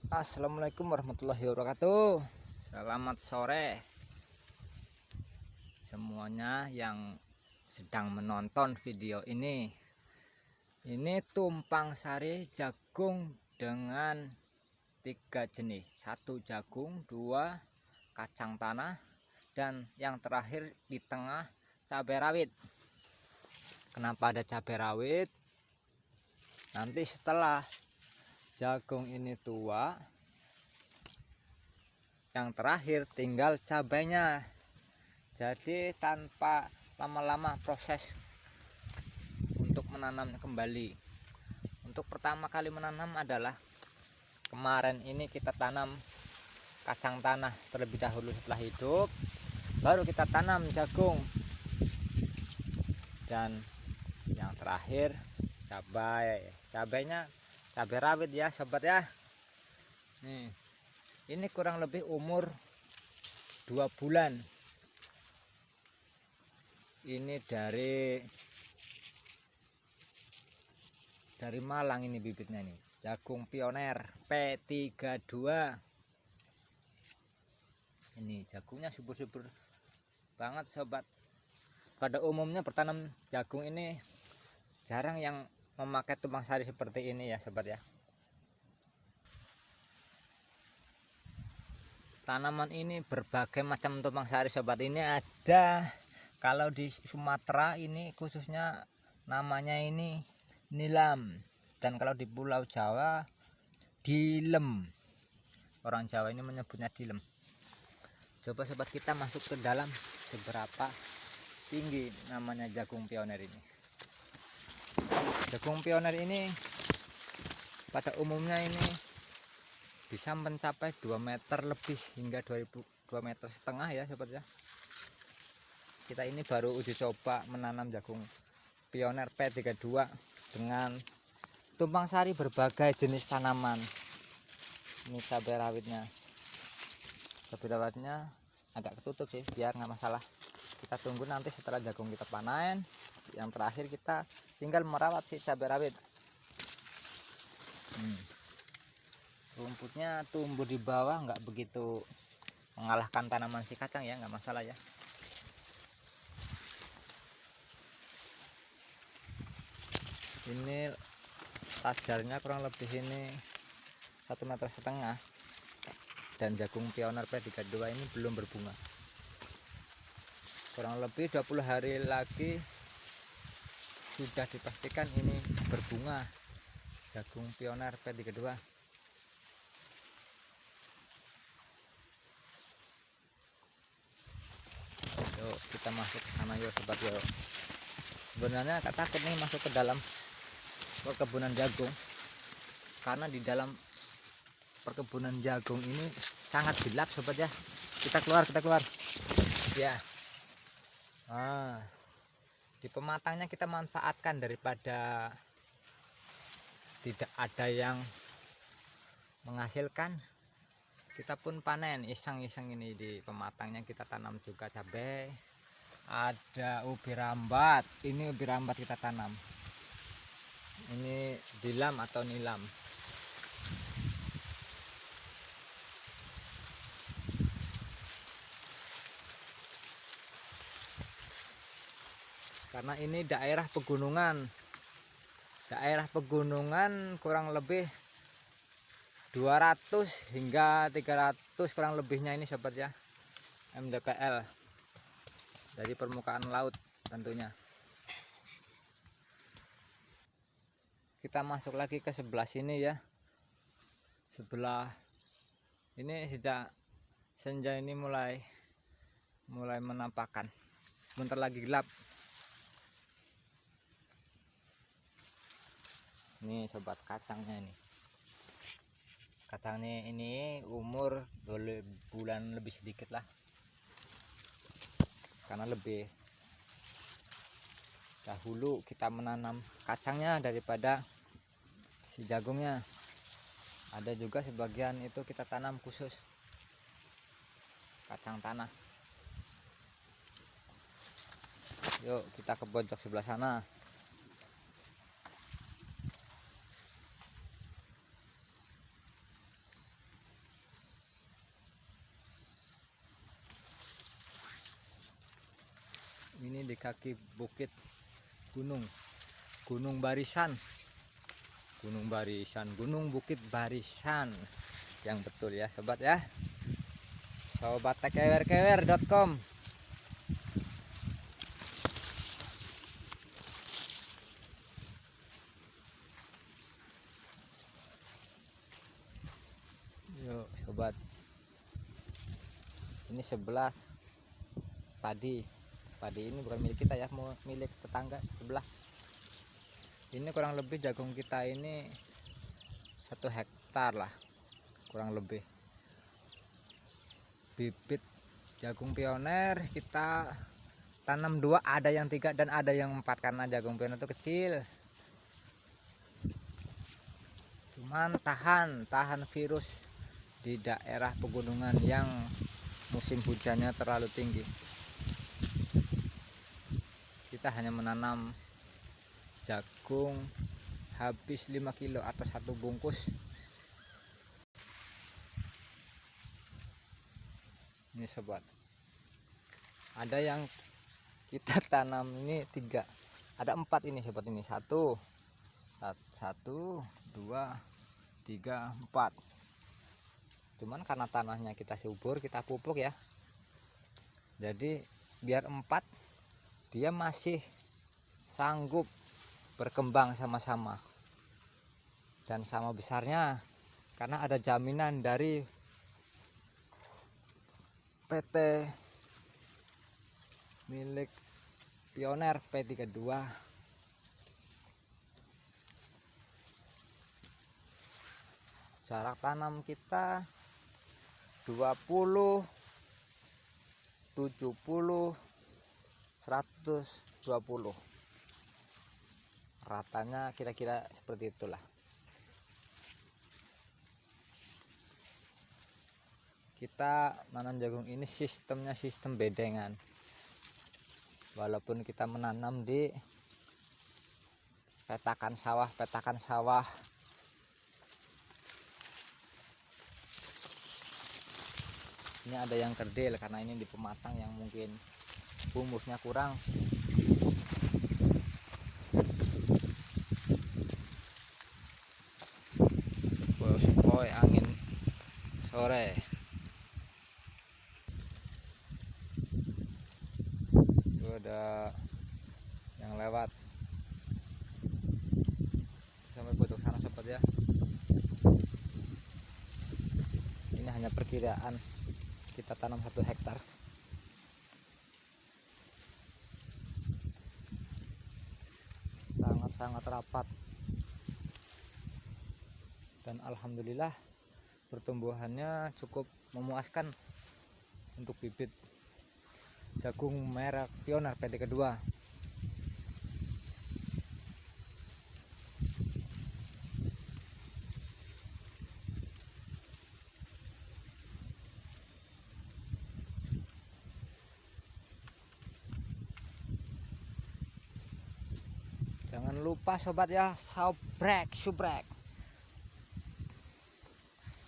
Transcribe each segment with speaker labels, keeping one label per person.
Speaker 1: Assalamualaikum warahmatullahi wabarakatuh. Selamat sore semuanya yang sedang menonton video ini. Ini tumpang sari jagung dengan 3 jenis. 1 jagung, 2 kacang tanah, dan yang terakhir di tengah cabai rawit. Kenapa ada cabai rawit? Nanti setelah jagung ini tua, yang terakhir tinggal cabainya. Jadi tanpa lama-lama proses untuk menanam kembali. Untuk pertama kali menanam adalah kemarin ini kita tanam kacang tanah terlebih dahulu setelah hidup, baru kita tanam jagung, dan yang terakhir cabainya cabai rawit ya sobat ya. Nih, ini kurang lebih umur 2 bulan. Ini dari Malang ini bibitnya nih. Jagung pioner P32. Ini jagungnya subur-subur banget sobat. Pada umumnya bertanam jagung ini jarang yang memakai tumpang sari seperti ini ya sobat ya. Tanaman ini berbagai macam tumpang sari sobat. Ini ada, kalau di Sumatera ini khususnya namanya ini nilam, dan kalau di Pulau Jawa dilem. Orang Jawa ini menyebutnya dilem. Coba sobat kita masuk ke dalam seberapa tinggi namanya jagung pioner ini. Jagung pioner ini pada umumnya ini bisa mencapai 2 meter lebih hingga 2 meter setengah ya sobat ya. Kita ini baru uji coba menanam jagung pioner P32 dengan tumpang sari berbagai jenis tanaman. Ini cabai rawitnya. Cabai rawitnya agak ketutup sih, biar nggak masalah. Kita tunggu nanti setelah jagung kita panen. Yang terakhir kita tinggal merawat si cabai rawit. Rumputnya tumbuh di bawah, nggak begitu mengalahkan tanaman si kacang ya, nggak masalah ya. Ini tajarnya kurang lebih ini 1,5 meter, dan jagung pioner P32 ini belum berbunga. Kurang lebih 20 hari lagi sudah dipastikan ini berbunga jagung pioner P32. Yuk kita masuk ke sana yuk sobat yuk. Sebenarnya agak takut nih masuk ke dalam perkebunan jagung, karena di dalam perkebunan jagung ini sangat gelap sobat ya. Kita keluar ya. Di pematangnya kita manfaatkan daripada tidak ada yang menghasilkan, kita pun panen iseng-iseng. Ini di pematangnya kita tanam juga cabai, ada ubi rambat. Ini ubi rambat kita tanam. Ini dilam atau nilam. Karena ini daerah pegunungan kurang lebih 200 hingga 300 kurang lebihnya ini sobat ya, mdpl dari permukaan laut tentunya. Kita masuk lagi ke sebelah sini ya. Sebelah ini sejak senja ini mulai menampakkan, sebentar lagi gelap. Ini sobat kacangnya ini. Kacangnya ini umur 2 bulan lebih sedikit lah, karena lebih dahulu kita menanam kacangnya daripada si jagungnya. Ada juga sebagian itu kita tanam khusus kacang tanah. Yuk kita ke pojok sebelah sana. di kaki bukit Gunung Barisan, Gunung Bukit Barisan yang betul ya sobat ya. Sobat kewer-kewer.com. Yuk sobat, ini sebelah padi ini bukan milik kita ya, mau milik tetangga sebelah. Ini kurang lebih jagung kita ini 1 hektar lah kurang lebih. Bibit jagung pioner kita tanam 2, ada yang 3 dan ada yang 4 karena jagung pioner itu kecil. Cuman tahan virus di daerah pegunungan yang musim hujannya terlalu tinggi. Kita hanya menanam jagung habis 5 kilo atau 1 bungkus. Ini sobat, ada yang kita tanam ini 3, ada 4 ini sobat. Ini 1 2 3 4. Cuman karena tanahnya kita subur, kita pupuk ya, jadi biar 4 dia masih sanggup berkembang sama-sama dan sama besarnya, karena ada jaminan dari PT milik Pioner P32. Jarak tanam kita 20 70 120, ratanya kira-kira seperti itulah. Kita nanam jagung ini sistemnya sistem bedengan, walaupun kita menanam di petakan sawah. Ini ada yang kerdil karena ini di pematang yang mungkin humusnya kurang. Sepoi angin sore. Itu ada yang lewat sampai pojok sana sobat ya. Ini hanya perkiraan, kita tanam 1 hektar. Sangat rapat dan alhamdulillah pertumbuhannya cukup memuaskan untuk bibit jagung merek Pioner PD2. Jangan lupa sobat ya, subrek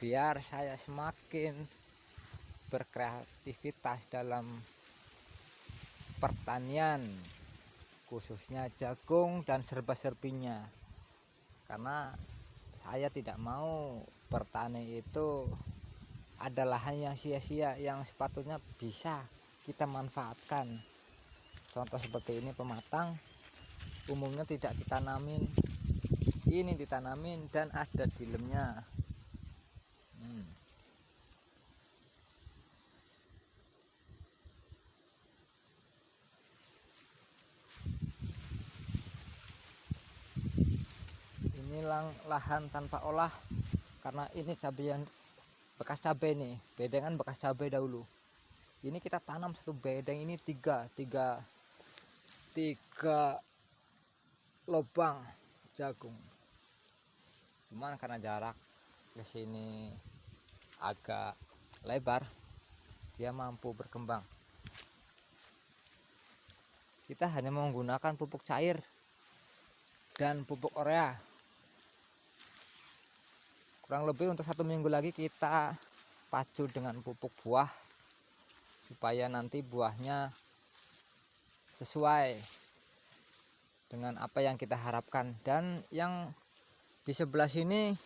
Speaker 1: biar saya semakin berkreativitas dalam pertanian, khususnya jagung dan serba-serbinya. Karena saya tidak mau pertanian itu ada lahan yang sia-sia yang sepatutnya bisa kita manfaatkan. Contoh seperti ini pematang, umumnya tidak ditanamin, ini ditanamin dan ada dilemnya. Ini lahan tanpa olah, karena ini cabai yang bekas cabai nih, bedengan bekas cabai dahulu. Ini kita tanam 1 bedeng ini 3 lubang jagung. Cuman karena jarak ke sini agak lebar, dia mampu berkembang. Kita hanya menggunakan pupuk cair dan pupuk urea. Kurang lebih untuk 1 minggu lagi kita pacu dengan pupuk buah supaya nanti buahnya sesuai dengan apa yang kita harapkan. Dan yang di sebelah sini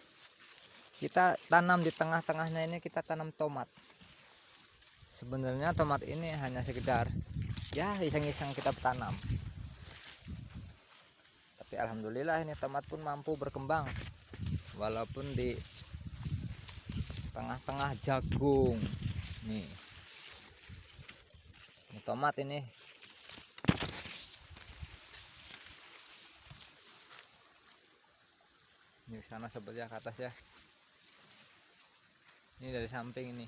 Speaker 1: kita tanam, di tengah-tengahnya ini kita tanam tomat. Sebenarnya tomat ini hanya sekedar ya iseng-iseng kita tanam, tapi alhamdulillah ini tomat pun mampu berkembang walaupun di tengah-tengah jagung. Nih, ini tomat ini. Ini sana seperti ke atas ya. Ini dari samping ini.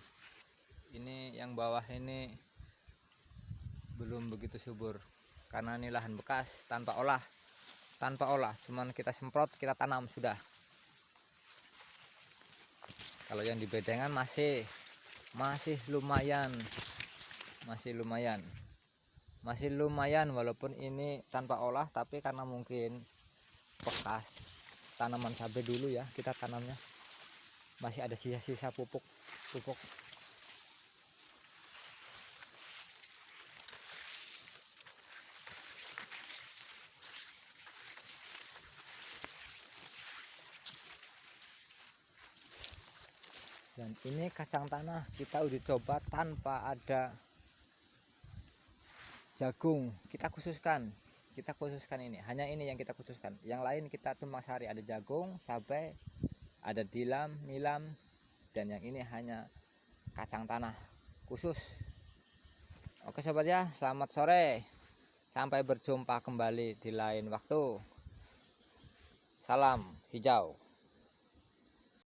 Speaker 1: Ini yang bawah ini belum begitu subur karena ini lahan bekas tanpa olah, cuman kita semprot, kita tanam sudah. Kalau yang di bedengan masih lumayan, walaupun ini tanpa olah, tapi karena mungkin bekas tanaman cabai dulu ya, kita tanamnya masih ada sisa-sisa pupuk. Dan ini kacang tanah kita udah coba tanpa ada jagung, kita khususkan ini, hanya ini yang kita khususkan. Yang lain kita tumbang sari, ada jagung, cabai, ada nilam, dan yang ini hanya kacang tanah khusus. Oke sobat ya, selamat sore, sampai berjumpa kembali di lain waktu. Salam hijau.